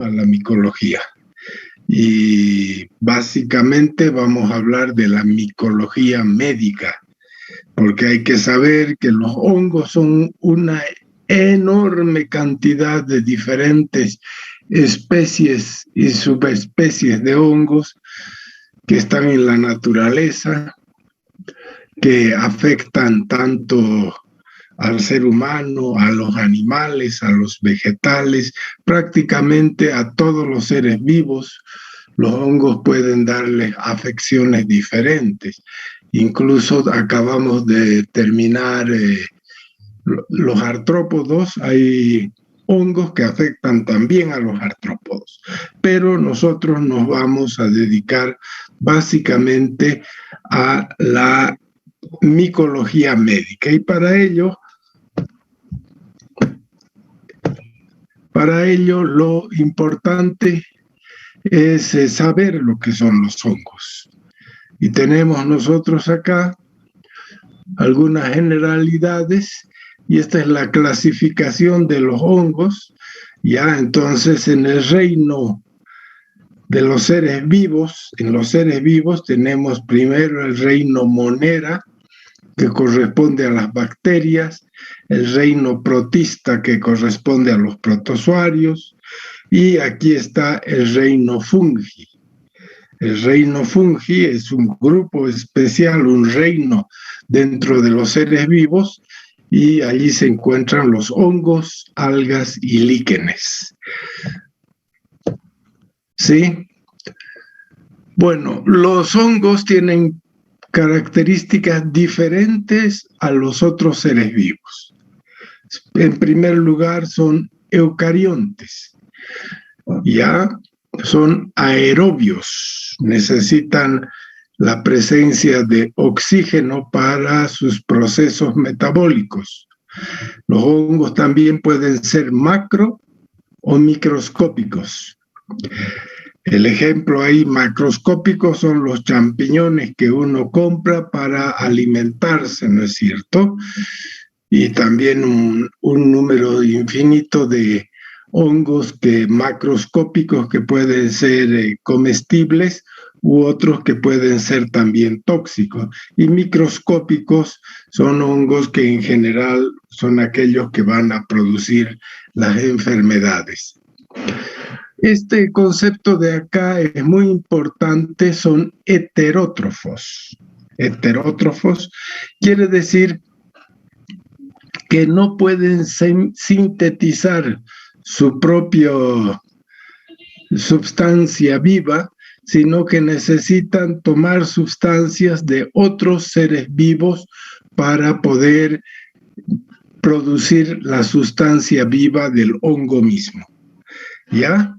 a la micología. Y básicamente vamos a hablar de la micología médica, porque hay que saber que los hongos son una enorme cantidad de diferentes especies y subespecies de hongos que están en la naturaleza, que afectan tanto al ser humano, a los animales, a los vegetales, prácticamente a todos los seres vivos. Los hongos pueden darles afecciones diferentes. Incluso acabamos de terminar los artrópodos. Hay hongos que afectan también a los artrópodos, pero nosotros nos vamos a dedicar básicamente a la micología médica, y para ello lo importante es saber lo que son los hongos. Y tenemos nosotros acá algunas generalidades, y esta es la clasificación de los hongos. Ya, entonces, en el reino de los seres vivos, en los seres vivos tenemos primero el reino Monera, que corresponde a las bacterias, el reino protista, que corresponde a los protozoarios, y aquí está el reino fungi. El reino fungi es un grupo especial, un reino dentro de los seres vivos, y allí se encuentran los hongos, algas y líquenes. ¿Sí? Bueno, los hongos tienen características diferentes a los otros seres vivos. En primer lugar, son eucariontes. Ya son aerobios, necesitan la presencia de oxígeno para sus procesos metabólicos. Los hongos también pueden ser macro o microscópicos. El ejemplo ahí macroscópico son los champiñones que uno compra para alimentarse, ¿no es cierto? Y también un número infinito de hongos macroscópicos que pueden ser comestibles, u otros que pueden ser también tóxicos. Y microscópicos son hongos que en general son aquellos que van a producir las enfermedades. Este concepto de acá es muy importante, son heterótrofos. Heterótrofos quiere decir que no pueden sintetizar su propia sustancia viva, sino que necesitan tomar sustancias de otros seres vivos para poder producir la sustancia viva del hongo mismo. ¿Ya?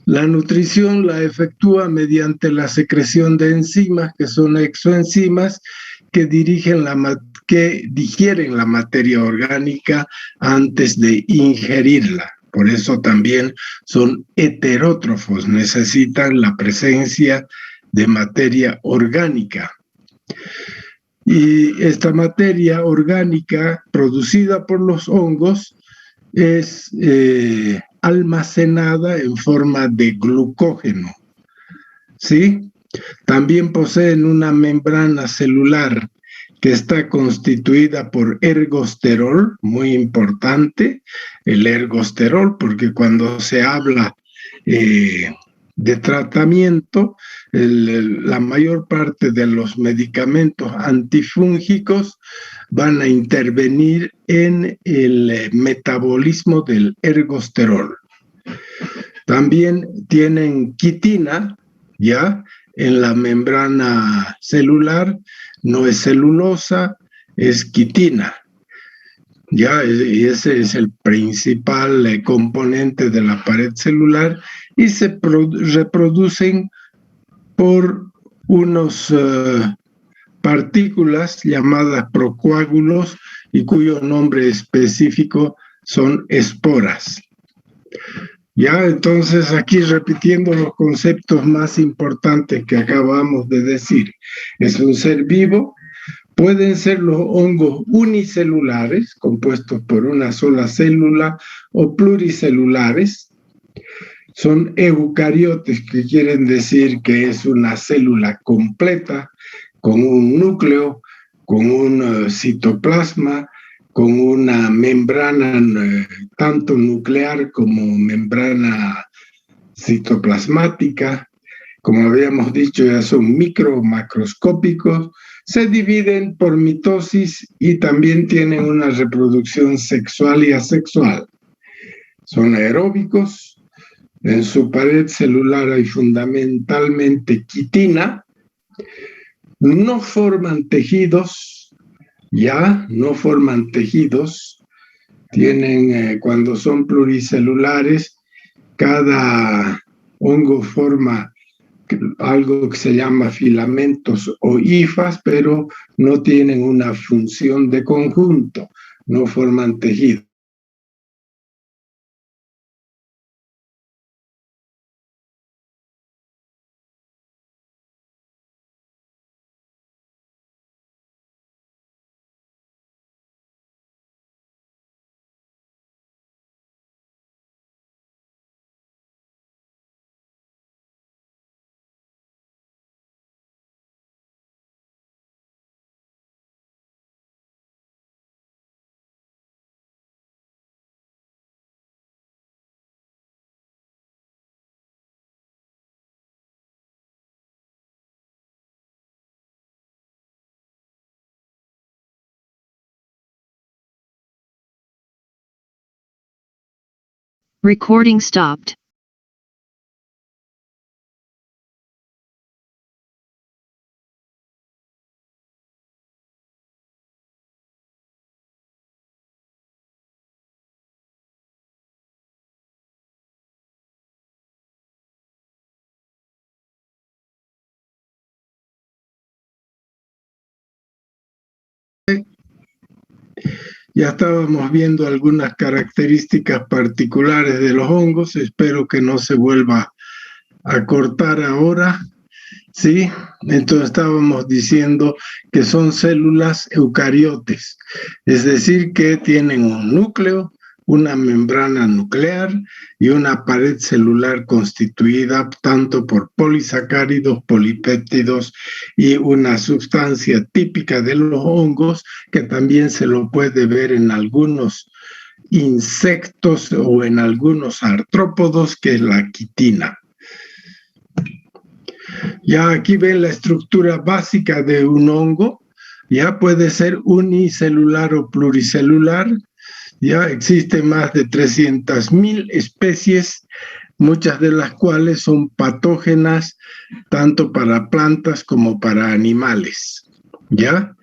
La nutrición la efectúa mediante la secreción de enzimas, que son exoenzimas, que digieren la materia orgánica antes de ingerirla. Por eso también son heterótrofos, necesitan la presencia de materia orgánica. Y esta materia orgánica producida por los hongos es almacenada en forma de glucógeno, ¿sí? También poseen una membrana celular que está constituida por ergosterol, muy importante, el ergosterol, porque cuando se habla de tratamiento, la mayor parte de los medicamentos antifúngicos van a intervenir en el metabolismo del ergosterol. También tienen quitina, ¿ya? En la membrana celular, no es celulosa, es quitina. Ya, y ese es el principal componente de la pared celular, y se reproducen por unos partículas llamadas procoágulos, y cuyo nombre específico son esporas. Ya, entonces aquí repitiendo los conceptos más importantes que acabamos de decir. Es un ser vivo. Pueden ser los hongos unicelulares, compuestos por una sola célula, o pluricelulares, son eucariotes, que quieren decir que es una célula completa, con un núcleo, con un citoplasma, con una membrana tanto nuclear como membrana citoplasmática. Como habíamos dicho, ya son macroscópicos, se dividen por mitosis y también tienen una reproducción sexual y asexual. Son aeróbicos. En su pared celular hay fundamentalmente quitina. No forman tejidos, no forman tejidos. Tienen, cuando son pluricelulares, cada hongo forma algo que se llama filamentos o hifas, pero no tienen una función de conjunto, no forman tejido. Recording stopped. Ya estábamos viendo algunas características particulares de los hongos. Espero que no se vuelva a cortar ahora. Sí, entonces estábamos diciendo que son células eucariotes, es decir, que tienen un núcleo, una membrana nuclear y una pared celular constituida tanto por polisacáridos, polipéptidos y una sustancia típica de los hongos que también se lo puede ver en algunos insectos o en algunos artrópodos, que es la quitina. Ya aquí ven la estructura básica de un hongo. Ya puede ser unicelular o pluricelular. Ya existen más de 300.000 especies, muchas de las cuales son patógenas tanto para plantas como para animales. ¿Ya?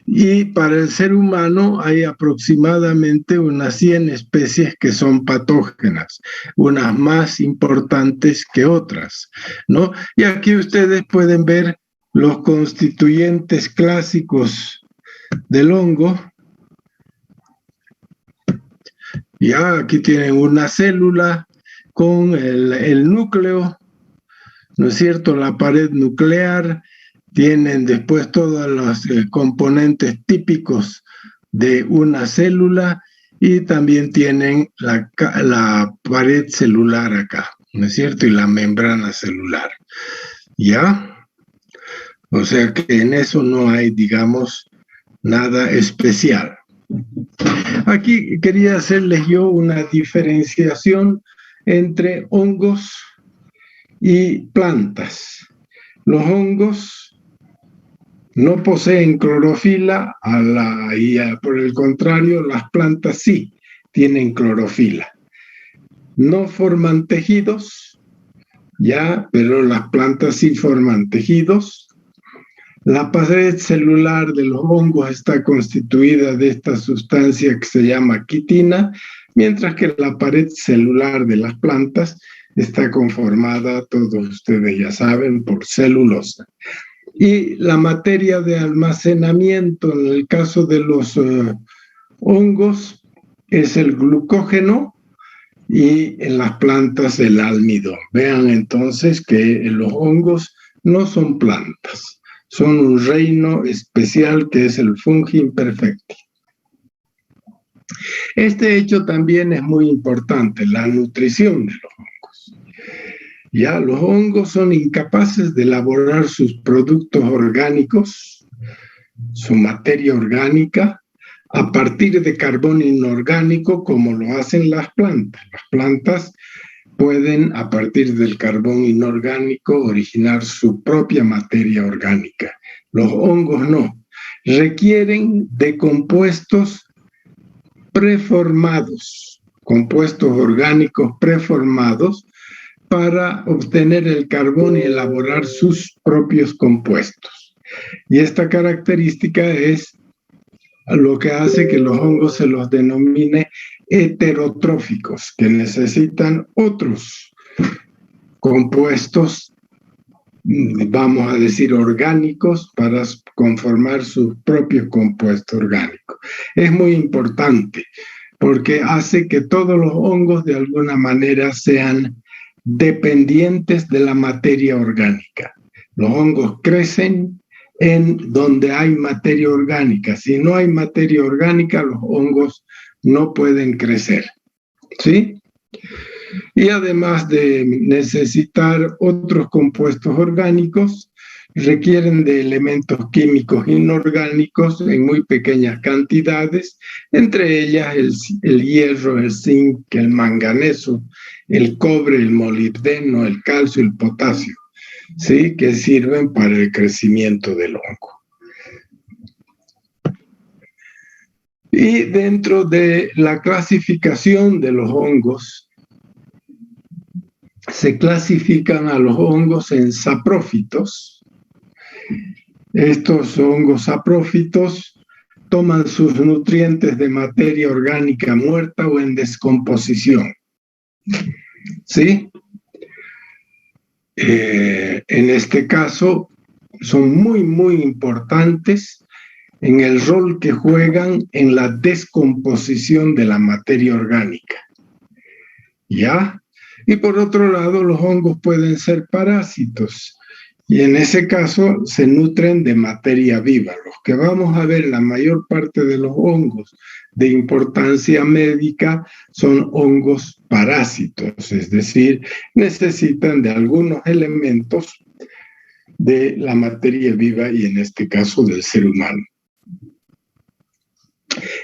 Y para el ser humano hay aproximadamente unas 100 especies que son patógenas, unas más importantes que otras, ¿no? Y aquí ustedes pueden ver los constituyentes clásicos del hongo. Ya aquí tienen una célula con el núcleo, ¿no es cierto? La pared nuclear. Tienen después todos los componentes típicos de una célula y también tienen la pared celular acá, ¿no es cierto? Y la membrana celular, ¿ya? O sea que en eso no hay, digamos, nada especial. Aquí quería hacerles yo una diferenciación entre hongos y plantas. Los hongos no poseen clorofila, por el contrario, las plantas sí tienen clorofila. No forman tejidos, pero las plantas sí forman tejidos. La pared celular de los hongos está constituida de esta sustancia que se llama quitina, mientras que la pared celular de las plantas está conformada, todos ustedes ya saben, por celulosa. Y la materia de almacenamiento en el caso de los hongos es el glucógeno y en las plantas el almidón. Vean entonces que los hongos no son plantas, son un reino especial que es el fungi imperfecti. Este hecho también es muy importante, la nutrición de los hongos. Ya los hongos son incapaces de elaborar sus productos orgánicos, su materia orgánica, a partir de carbón inorgánico, como lo hacen las plantas. Las plantas pueden, a partir del carbón inorgánico, originar su propia materia orgánica. Los hongos no. Requieren de compuestos preformados, compuestos orgánicos preformados, para obtener el carbón y elaborar sus propios compuestos. Y esta característica es lo que hace que los hongos se los denomine heterotróficos, que necesitan otros compuestos, vamos a decir, orgánicos, para conformar su propio compuesto orgánico. Es muy importante porque hace que todos los hongos de alguna manera sean dependientes de la materia orgánica. Los hongos crecen en donde hay materia orgánica. Si no hay materia orgánica, los hongos no pueden crecer, ¿sí? Y además de necesitar otros compuestos orgánicos, requieren de elementos químicos inorgánicos en muy pequeñas cantidades, entre ellas el hierro, el zinc, el manganeso, el cobre, el molibdeno, el calcio, el potasio, ¿sí? Que sirven para el crecimiento del hongo. Y dentro de la clasificación de los hongos, se clasifican a los hongos en saprófitos. Estos hongos saprófitos toman sus nutrientes de materia orgánica muerta o en descomposición, ¿sí? En este caso, son muy importantes en el rol que juegan en la descomposición de la materia orgánica, ¿ya? Y por otro lado, los hongos pueden ser parásitos, y en ese caso se nutren de materia viva. Los que vamos a ver, la mayor parte de los hongos de importancia médica son hongos parásitos, es decir, necesitan de algunos elementos de la materia viva y en este caso del ser humano.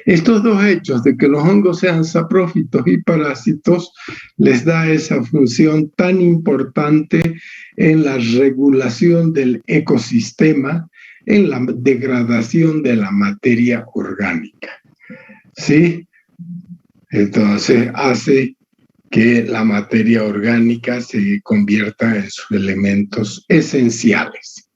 Estos dos hechos de que los hongos sean saprófitos y parásitos les da esa función tan importante en la regulación del ecosistema, en la degradación de la materia orgánica, ¿sí? Entonces hace que la materia orgánica se convierta en sus elementos esenciales.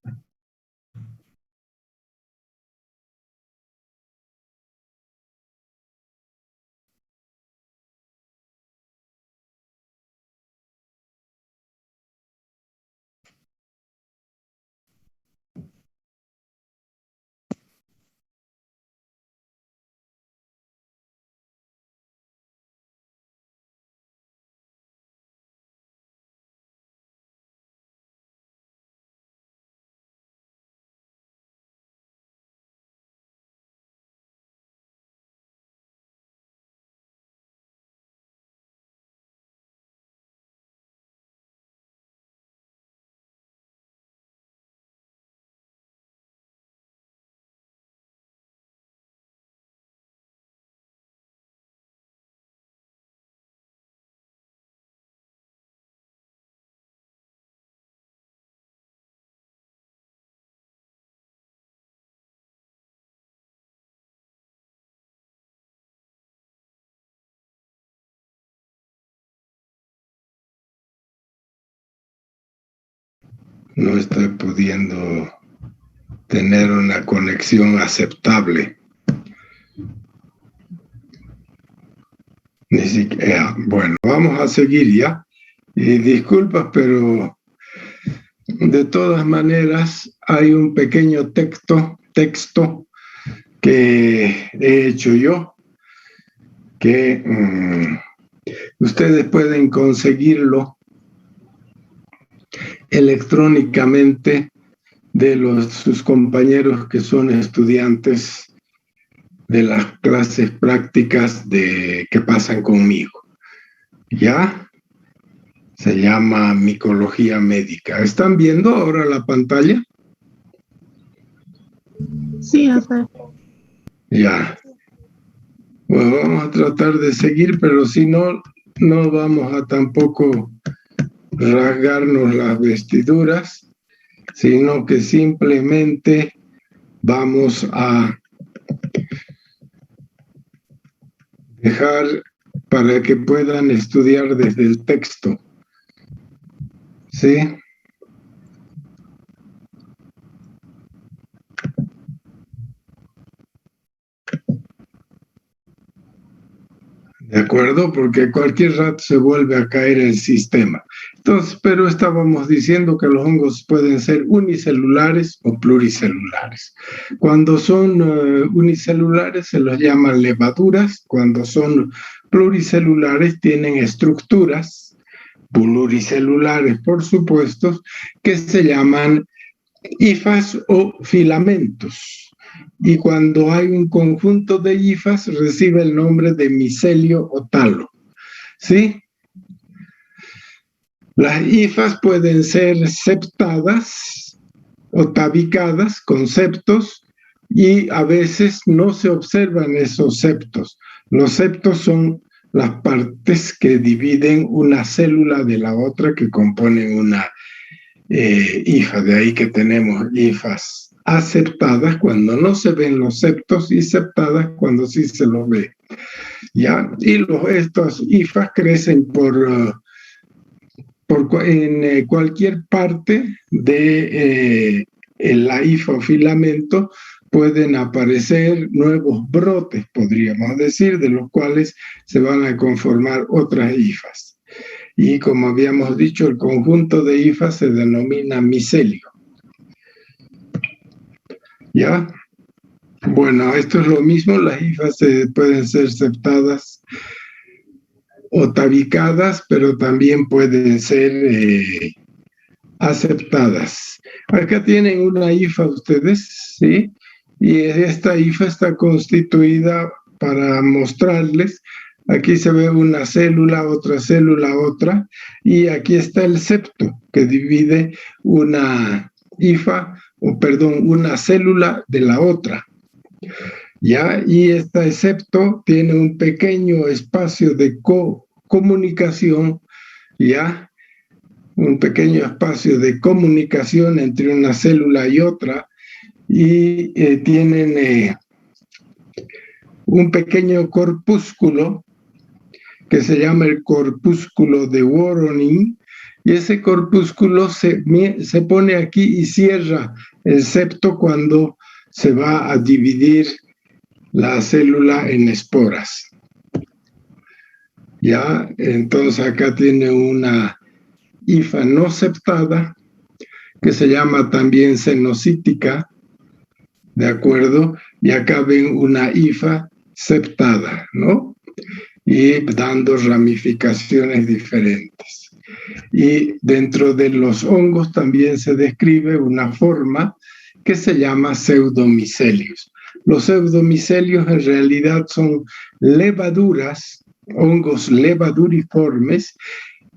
No estoy pudiendo tener una conexión aceptable. Ni siquiera, bueno, vamos a seguir ya. Y disculpas, pero de todas maneras hay un pequeño texto que he hecho yo, que ustedes pueden conseguirlo electrónicamente de sus compañeros que son estudiantes de las clases prácticas que pasan conmigo, ¿ya? Se llama micología médica. ¿Están viendo ahora la pantalla? Sí, hasta. Ya. Pues vamos a tratar de seguir, pero si no, no vamos a tampoco rasgarnos las vestiduras, sino que simplemente vamos a dejar para que puedan estudiar desde el texto. ¿Sí? ¿De acuerdo? Porque cualquier rato se vuelve a caer el sistema. Entonces, pero estábamos diciendo que los hongos pueden ser unicelulares o pluricelulares. Cuando son unicelulares se los llaman levaduras. Cuando son pluricelulares tienen estructuras pluricelulares, por supuesto, que se llaman hifas o filamentos. Y cuando hay un conjunto de hifas recibe el nombre de micelio o talo. ¿Sí? Las hifas pueden ser septadas o tabicadas con septos y a veces no se observan esos septos. Los septos son las partes que dividen una célula de la otra que componen una hifa. De ahí que tenemos hifas aceptadas cuando no se ven los septos y septadas cuando sí se los ve. ¿Ya? Y estos hifas crecen en cualquier parte de la hifa o filamento. Pueden aparecer nuevos brotes, podríamos decir, de los cuales se van a conformar otras hifas. Y como habíamos dicho, el conjunto de hifas se denomina micelio. ¿Ya? Bueno, esto es lo mismo, las hifas pueden ser septadas o tabicadas, pero también pueden ser aceptadas. Acá tienen una hifa ustedes, ¿sí? Y esta hifa está constituida para mostrarles. Aquí se ve una célula, otra, y aquí está el septo que divide una hifa, una célula de la otra. ¿Ya? Y este septo tiene un pequeño espacio de comunicación, ¿ya? Un pequeño espacio de comunicación entre una célula y otra, y tienen un pequeño corpúsculo que se llama el corpúsculo de Voronin, y ese corpúsculo se pone aquí y cierra el septo cuando se va a dividir la célula en esporas. ¿Ya? Entonces acá tiene una hifa no septada, que se llama también cenocítica, ¿de acuerdo? Y acá ven una hifa septada, ¿no? Y dando ramificaciones diferentes. Y dentro de los hongos también se describe una forma que se llama pseudomicelios. Los pseudomicelios en realidad son levaduras, hongos levaduriformes,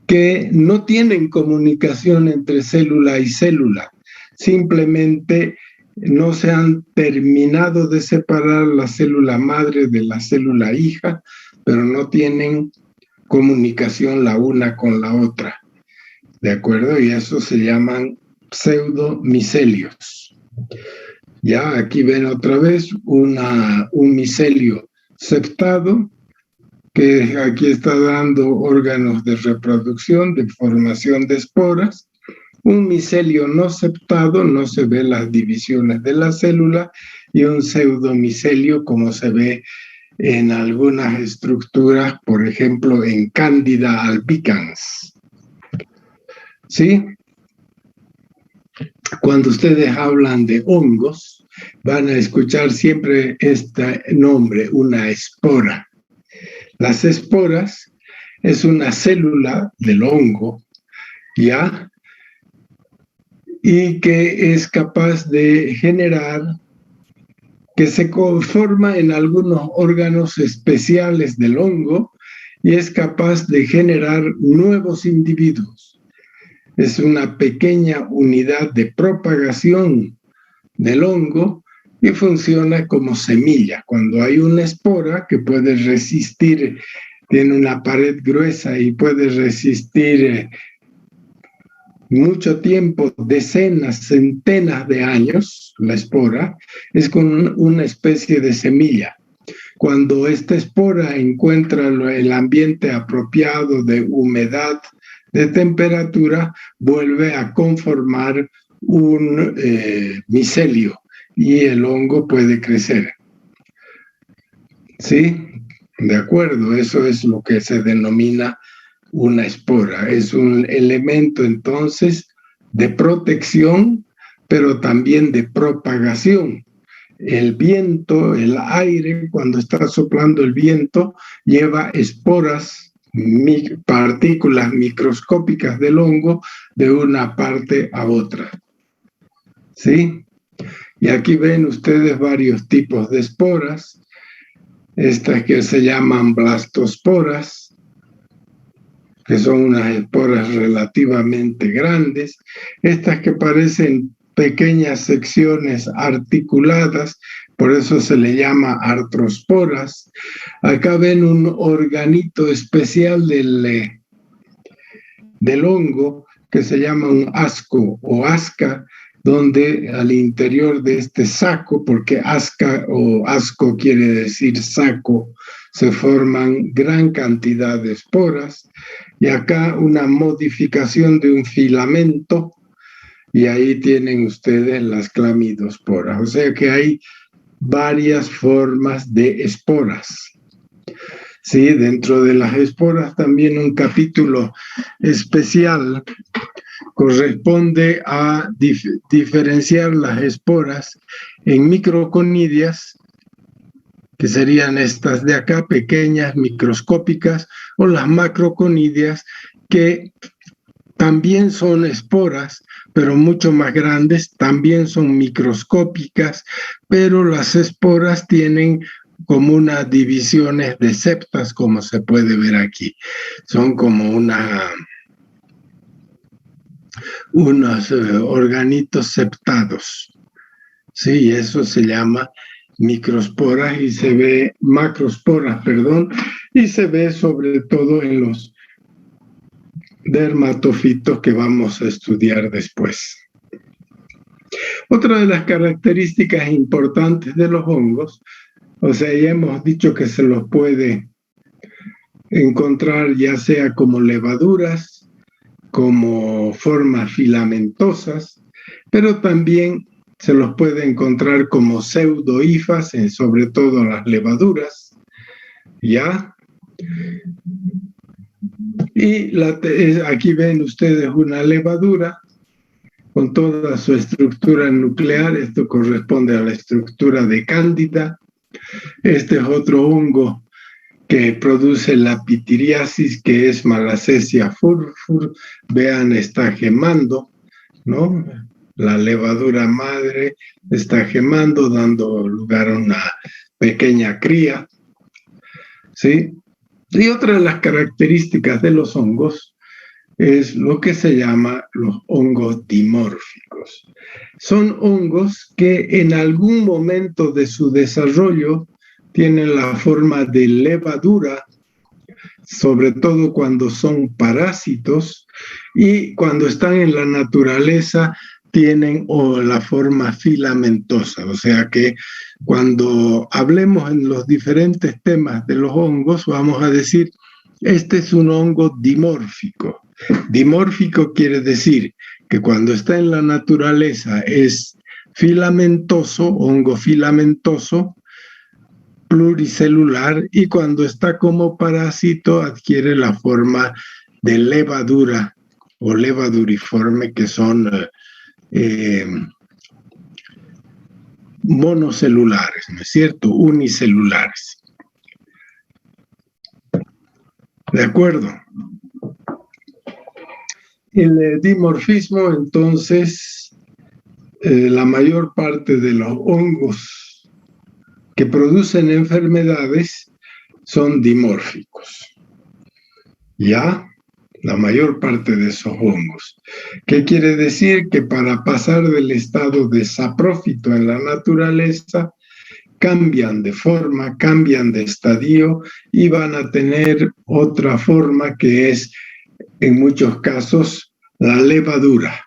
que no tienen comunicación entre célula y célula. Simplemente no se han terminado de separar la célula madre de la célula hija, pero no tienen comunicación la una con la otra. ¿De acuerdo? Y eso se llaman pseudomicelios. Ya aquí ven otra vez un micelio septado, que aquí está dando órganos de reproducción, de formación de esporas. Un micelio no septado, no se ve las divisiones de la célula, y un pseudomicelio como se ve en algunas estructuras, por ejemplo, en Candida albicans. ¿Sí? Cuando ustedes hablan de hongos, van a escuchar siempre este nombre, una espora. Las esporas es una célula del hongo, ¿ya? Y que es capaz de generar, que se conforma en algunos órganos especiales del hongo, y es capaz de generar nuevos individuos. Es una pequeña unidad de propagación del hongo y funciona como semilla. Cuando hay una espora que puede resistir, tiene una pared gruesa y puede resistir mucho tiempo, decenas, centenas de años, la espora, es con una especie de semilla. Cuando esta espora encuentra el ambiente apropiado de humedad, de temperatura, vuelve a conformar un micelio y el hongo puede crecer. ¿Sí? De acuerdo, eso es lo que se denomina una espora. Es un elemento entonces de protección, pero también de propagación. El viento, el aire, cuando está soplando el viento, lleva esporas, partículas microscópicas del hongo de una parte a otra. ¿Sí? Y aquí ven ustedes varios tipos de esporas. Estas que se llaman blastosporas, que son unas esporas relativamente grandes. Estas que parecen pequeñas secciones articuladas, por eso se le llama artrosporas. Acá ven un organito especial del hongo que se llama un asco o asca, donde al interior de este saco, porque asca o asco quiere decir saco, se forman gran cantidad de esporas, y acá una modificación de un filamento, y ahí tienen ustedes las clamidosporas. O sea que hay varias formas de esporas. Sí, dentro de las esporas también un capítulo especial corresponde a diferenciar las esporas en microconidias, que serían estas de acá, pequeñas, microscópicas, o las macroconidias, que también son esporas, pero mucho más grandes, también son microscópicas, pero las esporas tienen como unas divisiones de septas, como se puede ver aquí. Son como unos organitos septados. Sí, eso se llama microsporas y se ve, macrosporas, perdón, y se ve sobre todo en los dermatofitos que vamos a estudiar después. Otra de las características importantes de los hongos, o sea, ya hemos dicho que se los puede encontrar ya sea como levaduras, como formas filamentosas, pero también se los puede encontrar como pseudohifas, sobre todo las levaduras, ¿ya? Y aquí ven ustedes una levadura con toda su estructura nuclear. Esto corresponde a la estructura de Cándida. Este es otro hongo que produce la pitiriasis, que es Malassezia furfur. Vean, está gemando, ¿no? La levadura madre está gemando, dando lugar a una pequeña cría, ¿sí? Y otra de las características de los hongos es lo que se llama los hongos dimórficos. Son hongos que en algún momento de su desarrollo tienen la forma de levadura, sobre todo cuando son parásitos, y cuando están en la naturaleza tienen la forma filamentosa. O sea que cuando hablemos en los diferentes temas de los hongos, vamos a decir, este es un hongo dimórfico. Dimórfico quiere decir que cuando está en la naturaleza es filamentoso, hongo filamentoso, pluricelular, y cuando está como parásito adquiere la forma de levadura o levaduriforme, que son monocelulares, ¿no es cierto? Unicelulares. ¿De acuerdo? El dimorfismo, entonces, la mayor parte de los hongos que producen enfermedades son dimórficos. ¿ya? La mayor parte de esos hongos. ¿Qué quiere decir? Que para pasar del estado de saprófito en la naturaleza, cambian de forma, cambian de estadio y van a tener otra forma que es, en muchos casos, la levadura.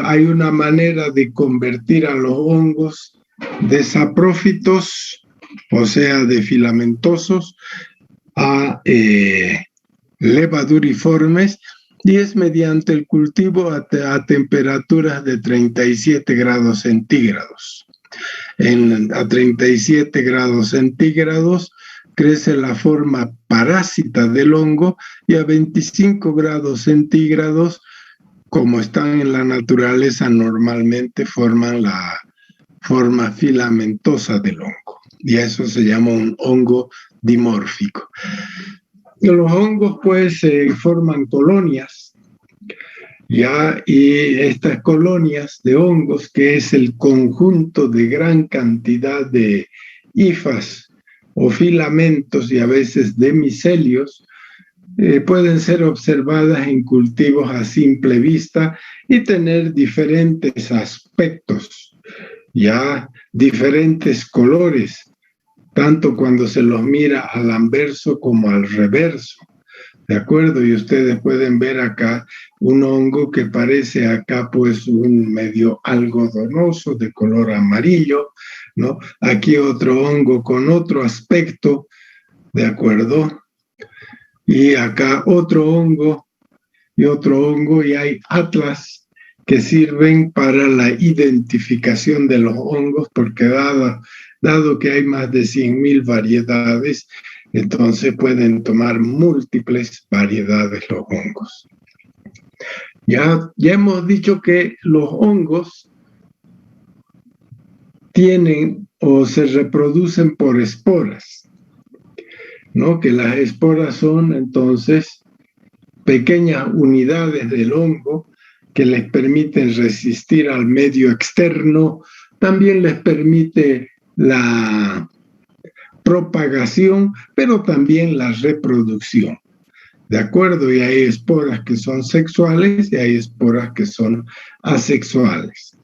Hay una manera de convertir a los hongos de saprófitos, o sea, de filamentosos, a levaduriformes, y es mediante el cultivo a temperaturas de 37 grados centígrados. A 37 grados centígrados crece la forma parásita del hongo y a 25 grados centígrados, como están en la naturaleza, normalmente forman la forma filamentosa del hongo. Y a eso se llama un hongo dimórfico. Y los hongos pues forman colonias, ¿ya? Y estas colonias de hongos, que es el conjunto de gran cantidad de hifas o filamentos y a veces de micelios, pueden ser observadas en cultivos a simple vista y tener diferentes aspectos, ya diferentes colores, tanto cuando se los mira al anverso como al reverso. ¿De acuerdo? Y ustedes pueden ver acá un hongo que parece acá pues un medio algodonoso de color amarillo, ¿no? Aquí otro hongo con otro aspecto, ¿de acuerdo? Y acá otro hongo y hay atlas que sirven para la identificación de los hongos, porque dado que hay más de 100.000 variedades, entonces pueden tomar múltiples variedades los hongos. Ya hemos dicho que los hongos tienen o se reproducen por esporas, ¿no? Que las esporas son entonces pequeñas unidades del hongo que les permiten resistir al medio externo, también les permite la propagación, pero también la reproducción. ¿De acuerdo? Y hay esporas que son sexuales y hay esporas que son asexuales.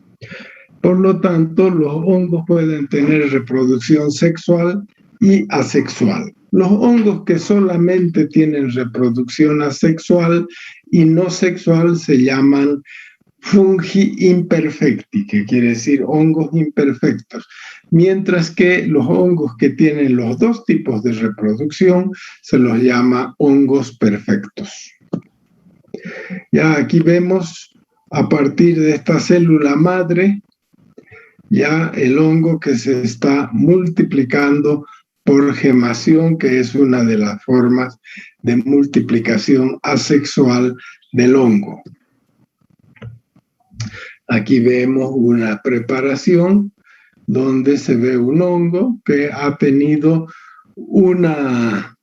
Por lo tanto, los hongos pueden tener reproducción sexual y asexual. Los hongos que solamente tienen reproducción asexual y no sexual se llaman fungi imperfecti, que quiere decir hongos imperfectos, mientras que los hongos que tienen los dos tipos de reproducción se los llama hongos perfectos. Ya aquí vemos a partir de esta célula madre ya el hongo que se está multiplicando por gemación, que es una de las formas de multiplicación asexual del hongo. Aquí vemos una preparación donde se ve un hongo que ha tenido una,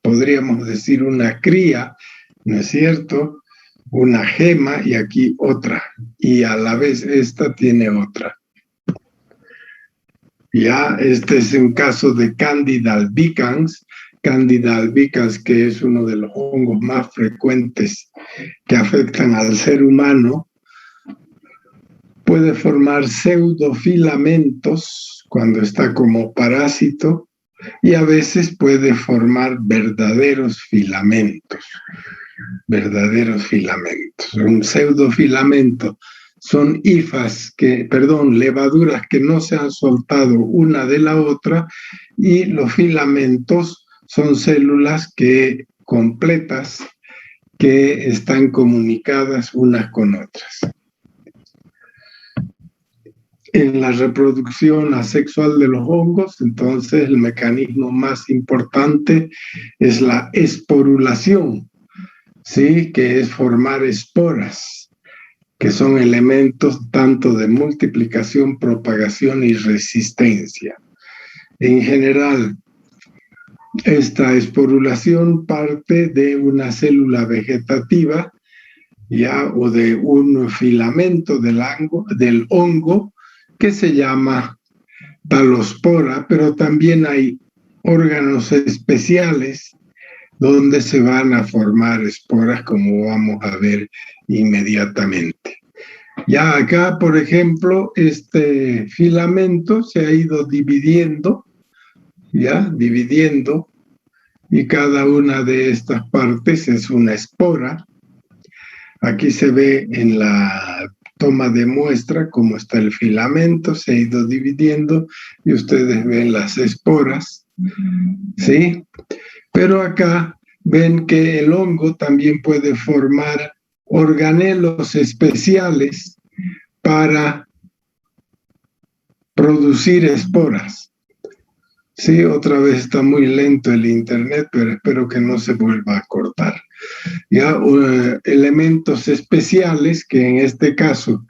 podríamos decir, una cría, ¿no es cierto? Una gema y aquí otra, y a la vez esta tiene otra. Ya, este es un caso de Candida albicans. Candida albicans, que es uno de los hongos más frecuentes que afectan al ser humano, puede formar pseudofilamentos cuando está como parásito y a veces puede formar verdaderos filamentos. Un pseudofilamento son levaduras que no se han soltado una de la otra, y los filamentos son células completas que están comunicadas unas con otras. En la reproducción asexual de los hongos, entonces el mecanismo más importante es la esporulación, ¿sí? Que es formar esporas, que son elementos tanto de multiplicación, propagación y resistencia. En general, esta esporulación parte de una célula vegetativa, ya, o de un filamento del hongo que se llama talospora, pero también hay órganos especiales donde se van a formar esporas, como vamos a ver inmediatamente. Ya acá, por ejemplo, este filamento se ha ido dividiendo, y cada una de estas partes es una espora. Aquí se ve en la toma de muestra cómo está el filamento, se ha ido dividiendo y ustedes ven las esporas, ¿sí? Pero acá ven que el hongo también puede formar organelos especiales para producir esporas. Sí, otra vez está muy lento el internet, pero espero que no se vuelva a cortar. Ya, elementos especiales, que en este caso,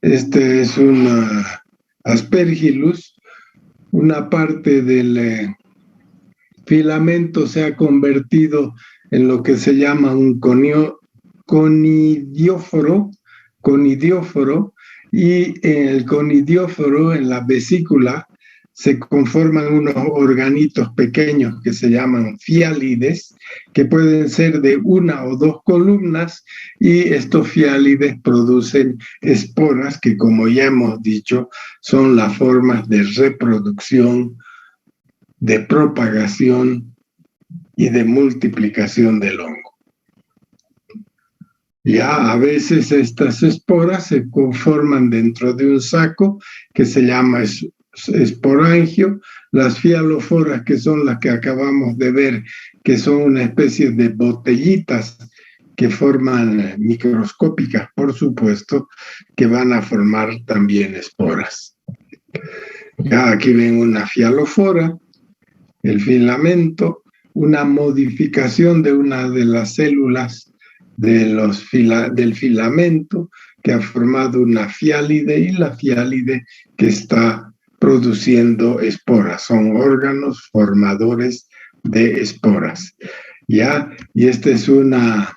este es un aspergillus, una parte del filamento se ha convertido en lo que se llama un conidióforo, y en el conidióforo, en la vesícula, se conforman unos organitos pequeños que se llaman fiálides, que pueden ser de una o dos columnas, y estos fiálides producen esporas que, como ya hemos dicho, son las formas de reproducción, de propagación y de multiplicación del hongo. Ya a veces estas esporas se conforman dentro de un saco que se llama esporangio. Las fialoforas, que son las que acabamos de ver, que son una especie de botellitas que forman microscópicas, por supuesto, que van a formar también esporas. Ya aquí ven una fialofora, el filamento, una modificación de una de las células del filamento, que ha formado una fiálide, y la fiálide que está produciendo esporas. Son órganos formadores de esporas. ¿Ya? Y esta es una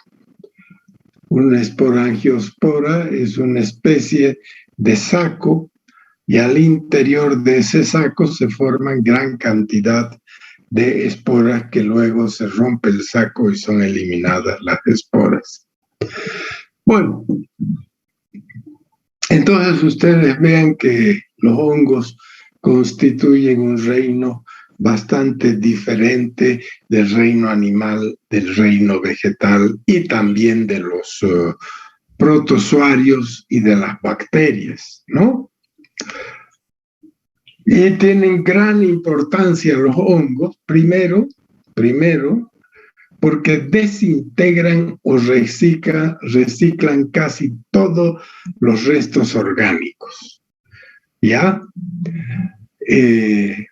esporangiospora, es una especie de saco, y al interior de ese saco se forman gran cantidad de esporas, que luego se rompe el saco y son eliminadas las esporas. Bueno, entonces ustedes vean que los hongos constituyen un reino bastante diferente del reino animal, del reino vegetal y también de los protozoarios y de las bacterias, ¿no? Y tienen gran importancia los hongos, primero, porque desintegran o reciclan casi todos los restos orgánicos, ¿ya?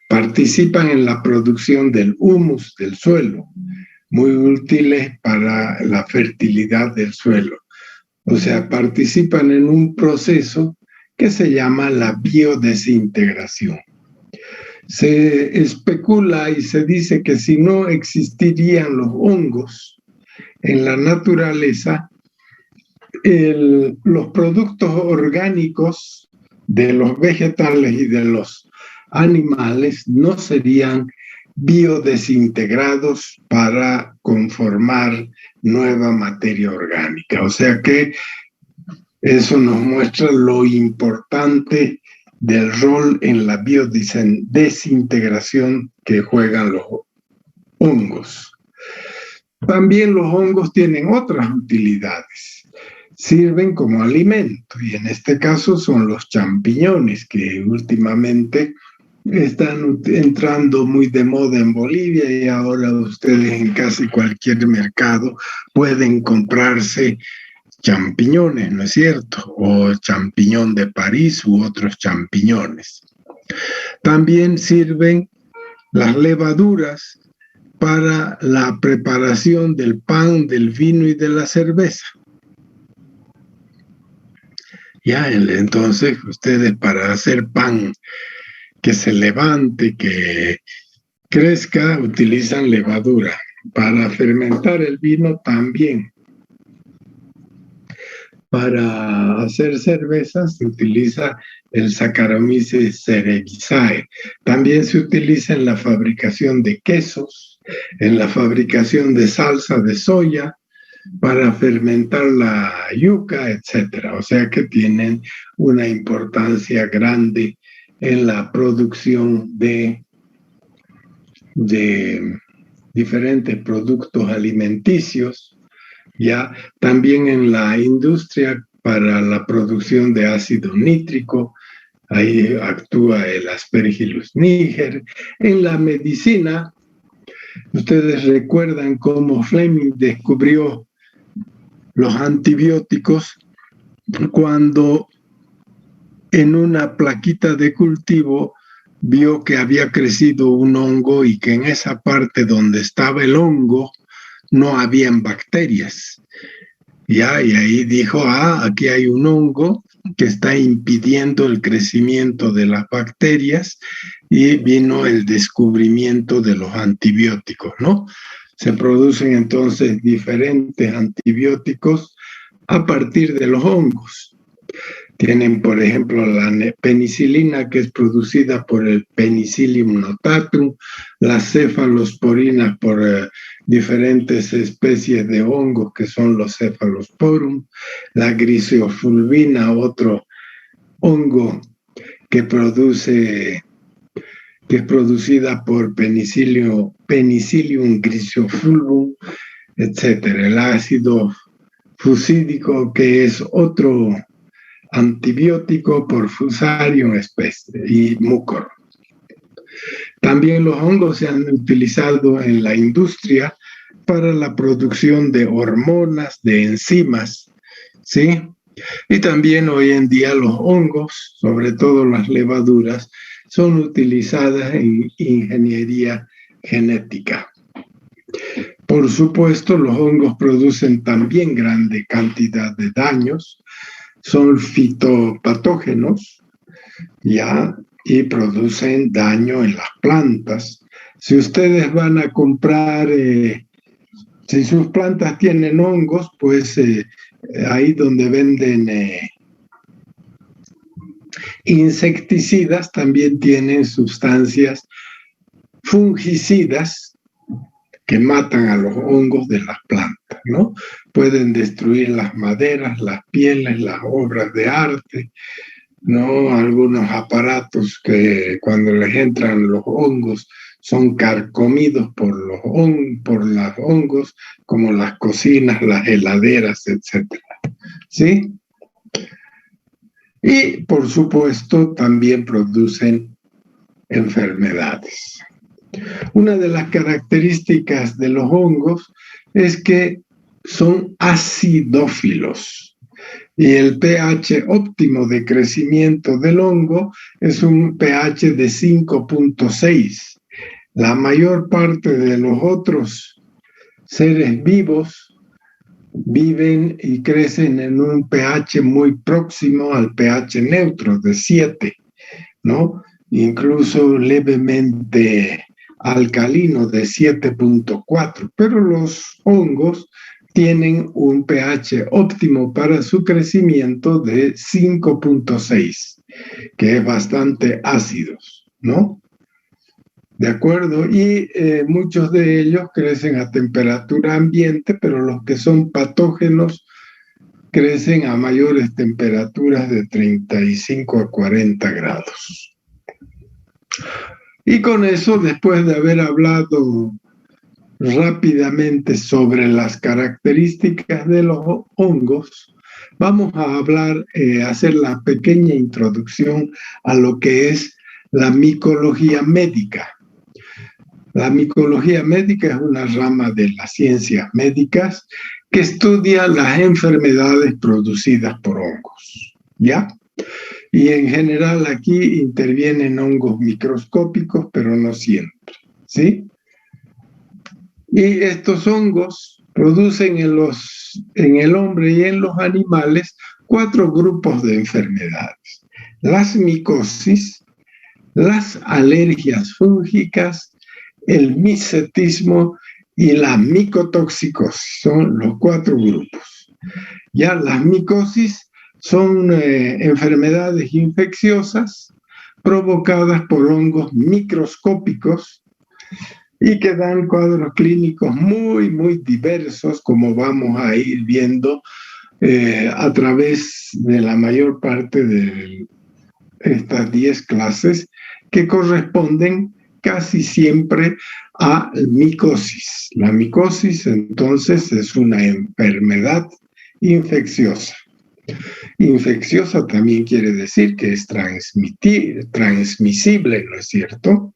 Participan en la producción del humus del suelo, muy útiles para la fertilidad del suelo. O sea, participan en un proceso que se llama la biodesintegración. Se especula y se dice que si no existirían los hongos en la naturaleza, los productos orgánicos de los vegetales y de los animales no serían biodesintegrados para conformar nueva materia orgánica. O sea que eso nos muestra lo importante del rol en la biodesintegración que juegan los hongos. También los hongos tienen otras utilidades. Sirven como alimento, y en este caso son los champiñones, que últimamente están entrando muy de moda en Bolivia, y ahora ustedes en casi cualquier mercado pueden comprarse champiñones, ¿no es cierto? O champiñón de París u otros champiñones. También sirven las levaduras para la preparación del pan, del vino y de la cerveza. Ya, entonces ustedes, para hacer pan que se levante, que crezca, utilizan levadura. Para fermentar el vino también. Para hacer cerveza se utiliza el Saccharomyces cerevisiae. También se utiliza en la fabricación de quesos, en la fabricación de salsa de soya, para fermentar la yuca, etcétera. O sea que tienen una importancia grande en la producción de diferentes productos alimenticios, ya también en la industria para la producción de ácido nítrico, ahí actúa el Aspergillus niger. En la medicina, ustedes recuerdan cómo Fleming descubrió los antibióticos cuando en una plaquita de cultivo vio que había crecido un hongo y que en esa parte donde estaba el hongo no habían bacterias. Ya, y ahí dijo, aquí hay un hongo que está impidiendo el crecimiento de las bacterias, y vino el descubrimiento de los antibióticos, ¿no? Se producen entonces diferentes antibióticos a partir de los hongos. Tienen, por ejemplo, la penicilina, que es producida por el Penicillium notatum, las cefalosporinas por diferentes especies de hongos, que son los cephalosporum, la griseofulvina, otro hongo que es producida por Penicillium griseofulvum, etcétera. El ácido fusídico, que es otro antibiótico por Fusarium especie y mucor. También los hongos se han utilizado en la industria para la producción de hormonas, de enzimas, ¿sí? Y también hoy en día los hongos, sobre todo las levaduras, son utilizadas en ingeniería genética. Por supuesto, los hongos producen también grande cantidad de daños, son fitopatógenos, ya, y producen daño en las plantas. Si ustedes van a comprar, si sus plantas tienen hongos, pues ahí donde venden insecticidas, también tienen sustancias fungicidas que matan a los hongos de las plantas, ¿no? Pueden destruir las maderas, las pieles, las obras de arte, ¿no? Algunos aparatos que cuando les entran los hongos son carcomidos por los hongos, como las cocinas, las heladeras, etcétera, ¿sí? Y, por supuesto, también producen enfermedades. Una de las características de los hongos es que son acidófilos, y el pH óptimo de crecimiento del hongo es un pH de 5.6. La mayor parte de los otros seres vivos viven y crecen en un pH muy próximo al pH neutro de 7, ¿no? Incluso levemente alcalino de 7.4, pero los hongos tienen un pH óptimo para su crecimiento de 5.6, que es bastante ácidos, ¿no? ¿De acuerdo? Y muchos de ellos crecen a temperatura ambiente, pero los que son patógenos crecen a mayores temperaturas de 35 a 40 grados. Y con eso, después de haber hablado rápidamente sobre las características de los hongos, vamos a hablar, hacer la pequeña introducción a lo que es la micología médica. La micología médica es una rama de las ciencias médicas que estudia las enfermedades producidas por hongos, ¿ya? Y en general aquí intervienen hongos microscópicos, pero no siempre, ¿sí? Y estos hongos producen en el hombre y en los animales 4 grupos de enfermedades: las micosis, las alergias fúngicas, el micetismo y la micotoxicosis. Son los 4 grupos. Ya las micosis son enfermedades infecciosas provocadas por hongos microscópicos y que dan cuadros clínicos muy, muy diversos, como vamos a ir viendo a través de la mayor parte de estas 10 clases, que corresponden casi siempre a micosis. La micosis, entonces, es una enfermedad infecciosa. Infecciosa también quiere decir que es transmisible, ¿no es cierto?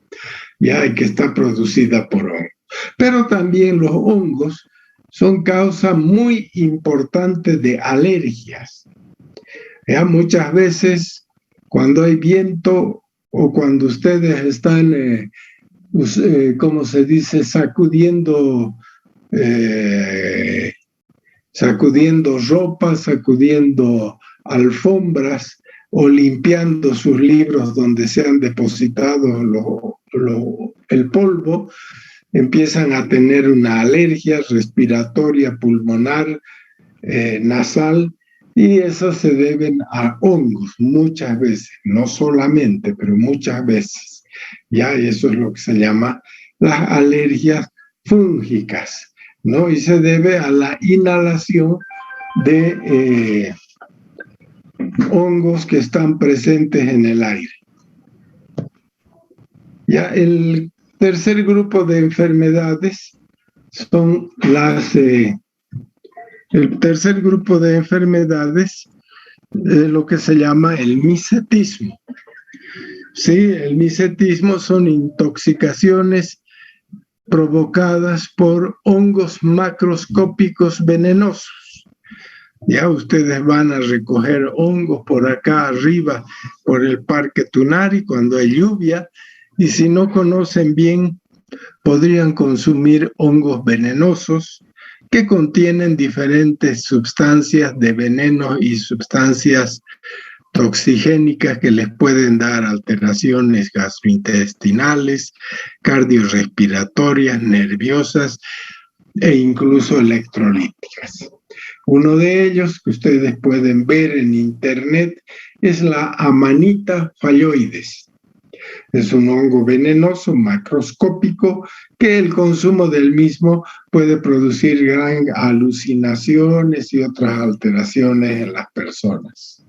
Ya, y que está producida por hongos. Pero también los hongos son causa muy importante de alergias. Ya, muchas veces cuando hay viento o cuando ustedes están, ¿cómo se dice?, sacudiendo ropa, sacudiendo alfombras o limpiando sus libros donde se han depositado el polvo, empiezan a tener una alergia respiratoria, pulmonar, nasal, y eso se deben a hongos muchas veces, no solamente, pero muchas veces. Ya, y eso es lo que se llama las alergias fúngicas, ¿no? Y se debe a la inhalación de hongos que están presentes en el aire. Ya, el tercer grupo de enfermedades son el tercer grupo de enfermedades, lo que se llama el misetismo. Sí, el misetismo son intoxicaciones provocadas por hongos macroscópicos venenosos. Ya ustedes van a recoger hongos por acá arriba, por el Parque Tunari, cuando hay lluvia, y si no conocen bien, podrían consumir hongos venenosos que contienen diferentes sustancias de veneno y sustancias toxigénicas que les pueden dar alteraciones gastrointestinales, cardiorrespiratorias, nerviosas e incluso electrolíticas. Uno de ellos que ustedes pueden ver en internet es la Amanita phalloides. Es un hongo venenoso macroscópico que el consumo del mismo puede producir gran alucinaciones y otras alteraciones en las personas.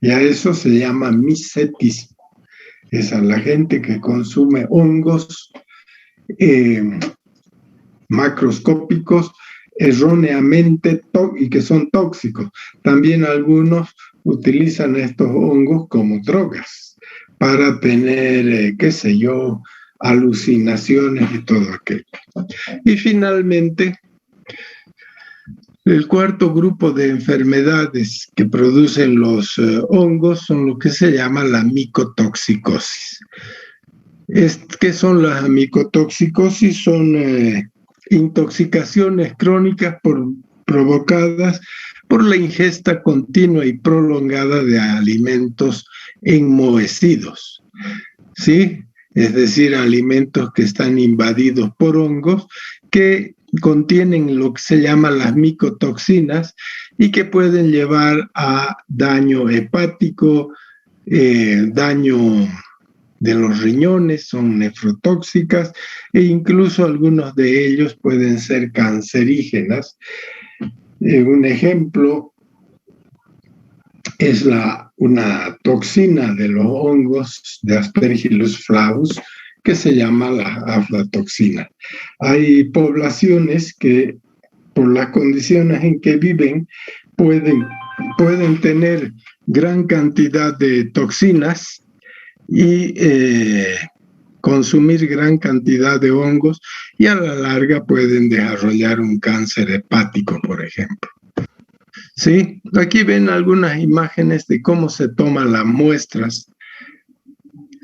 Y a eso se llama misetismo. Es a la gente que consume hongos macroscópicos erróneamente y que son tóxicos. También algunos utilizan estos hongos como drogas para tener, qué sé yo, alucinaciones y todo aquello. Y finalmente, el cuarto grupo de enfermedades que producen los hongos son lo que se llama la micotoxicosis. ¿Qué son las micotoxicosis? Son intoxicaciones crónicas provocadas por la ingesta continua y prolongada de alimentos enmohecidos, ¿sí? Es decir, alimentos que están invadidos por hongos que contienen lo que se llama las micotoxinas y que pueden llevar a daño hepático, daño de los riñones, son nefrotóxicas e incluso algunos de ellos pueden ser cancerígenas. Un ejemplo es una toxina de los hongos de Aspergillus flavus que se llama la aflatoxina. Hay poblaciones que por las condiciones en que viven pueden tener gran cantidad de toxinas y consumir gran cantidad de hongos y a la larga pueden desarrollar un cáncer hepático, por ejemplo. Sí, aquí ven algunas imágenes de cómo se toman las muestras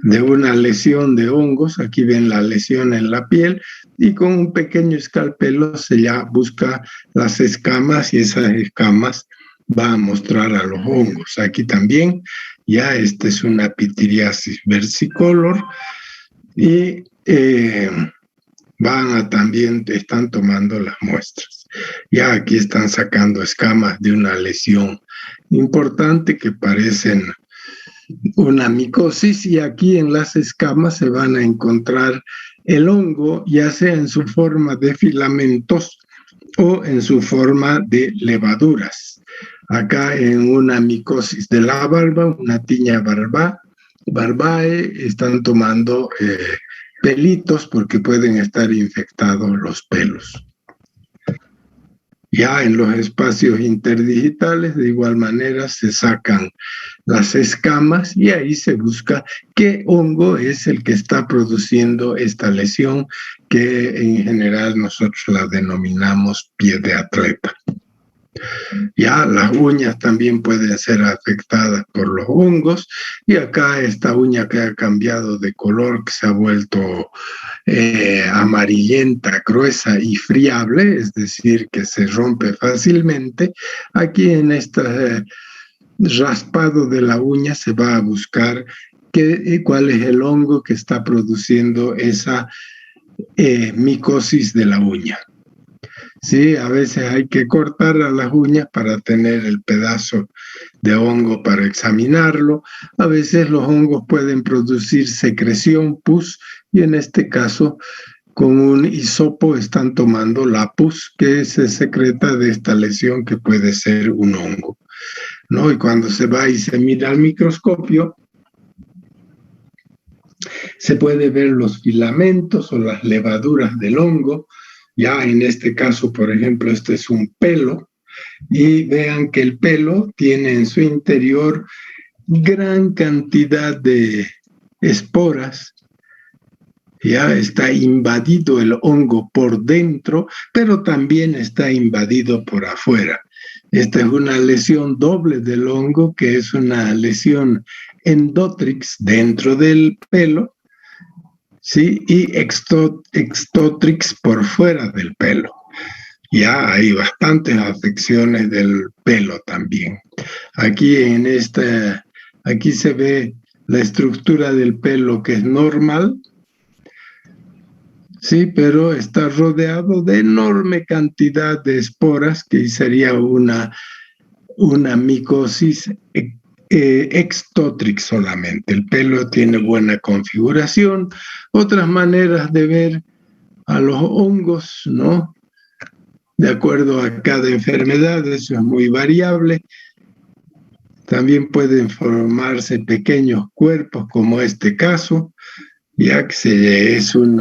de una lesión de hongos. Aquí ven la lesión en la piel y con un pequeño escalpelo se ya busca las escamas y esas escamas va a mostrar a los hongos. Aquí también ya esta es una pitiriasis versicolor y también están tomando las muestras. Ya aquí están sacando escamas de una lesión importante que parecen una micosis, y aquí en las escamas se van a encontrar el hongo, ya sea en su forma de filamentos o en su forma de levaduras. Acá en una micosis de la barba, una tiña barbae, están tomando pelitos porque pueden estar infectados los pelos. Ya en los espacios interdigitales, de igual manera, se sacan las escamas y ahí se busca qué hongo es el que está produciendo esta lesión, que en general nosotros la denominamos pie de atleta. Ya las uñas también pueden ser afectadas por los hongos, y acá esta uña que ha cambiado de color, que se ha vuelto amarillenta, gruesa y friable, es decir, que se rompe fácilmente. Aquí en este raspado de la uña se va a buscar cuál es el hongo que está produciendo esa micosis de la uña. Sí, a veces hay que cortar a las uñas para tener el pedazo de hongo para examinarlo. A veces los hongos pueden producir secreción, pus, y en este caso con un hisopo están tomando la pus que se secreta de esta lesión, que puede ser un hongo, ¿no? Y cuando se va y se mira al microscopio, se puede ver los filamentos o las levaduras del hongo. Ya en este caso, por ejemplo, este es un pelo, y vean que el pelo tiene en su interior gran cantidad de esporas. Ya está invadido el hongo por dentro, pero también está invadido por afuera. Esta es una lesión doble del hongo, que es una lesión endotrix dentro del pelo, ¿sí? Y extotrix por fuera del pelo. Ya hay bastantes afecciones del pelo también. Aquí aquí se ve la estructura del pelo, que es normal, sí, pero está rodeado de enorme cantidad de esporas, que sería una micosis extotrix solamente. El pelo tiene buena configuración. Otras maneras de ver a los hongos, ¿no? De acuerdo a cada enfermedad, eso es muy variable. También pueden formarse pequeños cuerpos, como este caso, ya que es un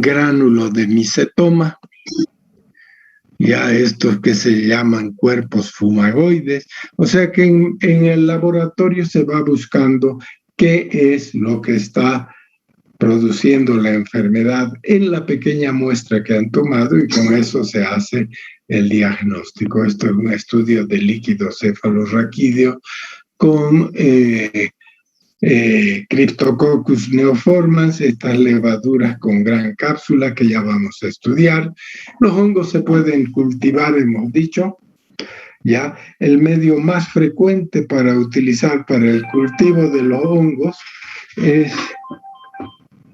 gránulo de micetoma, ya estos que se llaman cuerpos fumagoides. O sea que en el laboratorio se va buscando qué es lo que está produciendo la enfermedad en la pequeña muestra que han tomado, y con eso se hace el diagnóstico. Esto es un estudio de líquido cefalorraquídeo con Cryptococcus neoformans, estas levaduras con gran cápsula que ya vamos a estudiar. Los hongos se pueden cultivar, hemos dicho. Ya el medio más frecuente para utilizar para el cultivo de los hongos es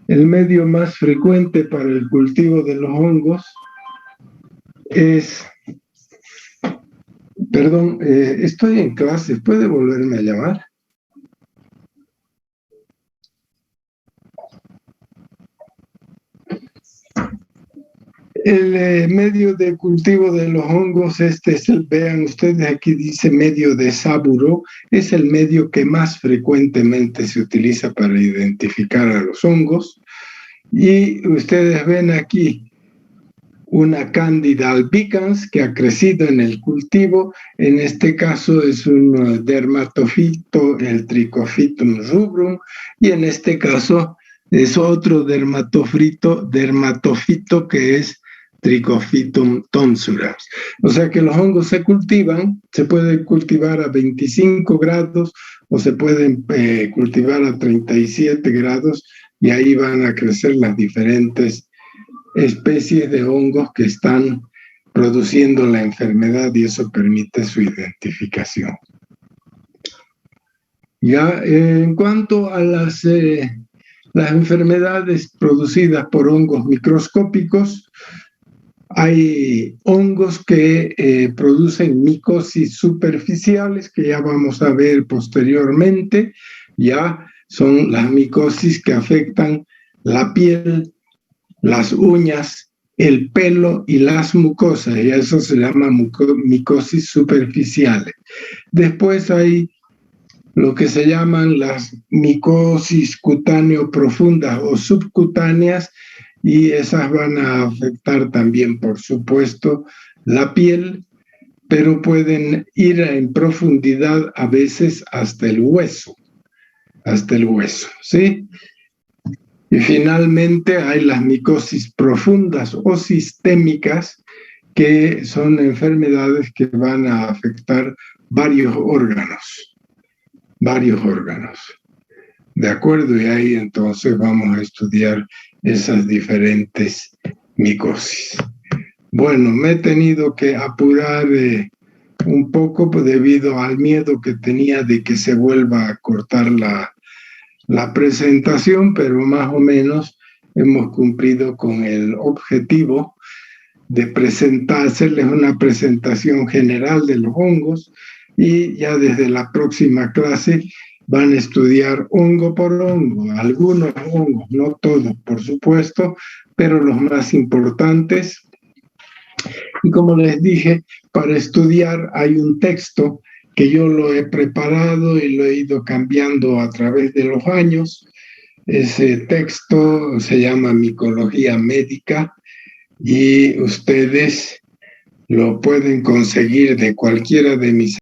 el medio más frecuente para el cultivo de los hongos es, perdón, estoy en clase, ¿puede volverme a llamar? El medio de cultivo de los hongos, este es vean ustedes, aquí dice medio de Saburo, es el medio que más frecuentemente se utiliza para identificar a los hongos. Y ustedes ven aquí una Candida albicans que ha crecido en el cultivo. En este caso es un dermatofito, el Trichophytum rubrum, y en este caso es otro dermatofito que es Trichophytum tonsurans. O sea que los hongos se cultivan, se pueden cultivar a 25 grados o se pueden cultivar a 37 grados, y ahí van a crecer las diferentes especies de hongos que están produciendo la enfermedad, y eso permite su identificación. Ya en cuanto a las enfermedades producidas por hongos microscópicos, Hay hongos que producen micosis superficiales, que ya vamos a ver posteriormente. Ya son las micosis que afectan la piel, las uñas, el pelo y las mucosas, y eso se llama micosis superficiales. Después hay lo que se llaman las micosis cutáneo profundas o subcutáneas, y esas van a afectar también, por supuesto, la piel, pero pueden ir en profundidad a veces hasta el hueso, ¿sí? Y finalmente hay las micosis profundas o sistémicas, que son enfermedades que van a afectar varios órganos. ¿De acuerdo? Y ahí entonces vamos a estudiar esas diferentes micosis. Bueno, me he tenido que apurar un poco debido al miedo que tenía de que se vuelva a cortar la presentación, pero más o menos hemos cumplido con el objetivo de hacerles una presentación general de los hongos, y ya desde la próxima clase van a estudiar hongo por hongo, algunos hongos, no todos, por supuesto, pero los más importantes. Y como les dije, para estudiar hay un texto que yo lo he preparado y lo he ido cambiando a través de los años. Ese texto se llama Micología Médica, y ustedes lo pueden conseguir de cualquiera de mis